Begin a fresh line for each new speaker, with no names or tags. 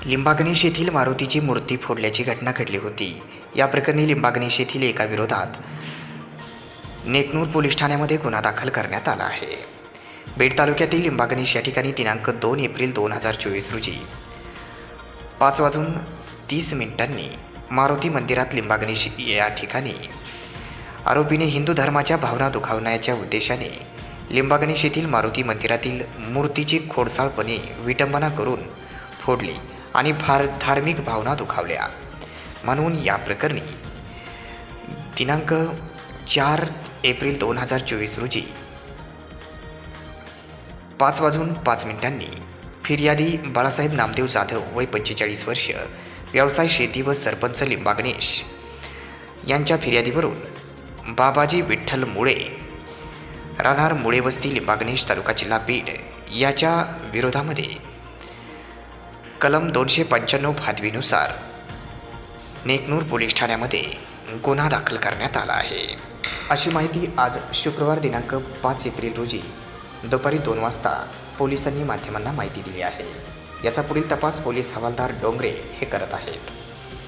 लिंबागणेश येथील मारुतीची मूर्ती फोडल्याची घटना घडली होती। या प्रकरणी लिंबागणेश येथील एका विरोधात नेकनूर पोलीस ठाण्यामध्ये गुन्हा दाखल करण्यात आला आहे। बेड तालुक्यातील लिंबागणेश या ठिकाणी दिनांक 2 एप्रिल 2024 रोजी 5:30 मारुती मंदिरात लिंबागणेश या ठिकाणी आरोपीने हिंदू धर्माच्या भावना दुखावण्याच्या उद्देशाने लिंबागणेश येथील मारुती मंदिरातील मूर्तीची खोडसाळपणे विटंबना करून फोडली आणि धार्मिक भावना दुखावल्या म्हणून या प्रकरणी दिनांक 4 एप्रिल 2024 रोजी 5:05 फिर्यादी बाळासाहेब नामदेव जाधव वय 45 वर्ष, व्यवसाय शेती व सरपंच लिंबागणेश यांच्या फिर्यादीवरून बाबाजी विठ्ठल मुळे राहणार मुळे वस्ती लिंबागणेश तालुका जिल्हा बीड याच्या विरोधामध्ये कलम 295 भादवीनुसार नेकनूर पोलीस ठाण्यामध्ये गुन्हा दाखल करण्यात आला आहे। अशी माहिती आज शुक्रवार दिनांक 5 एप्रिल रोजी दुपारी 2 वाजता पोलिसांनी माध्यमांना माहिती दिली आहे। याचा पुढील तपास पोलीस हवालदार डोंगरे हे करत आहेत।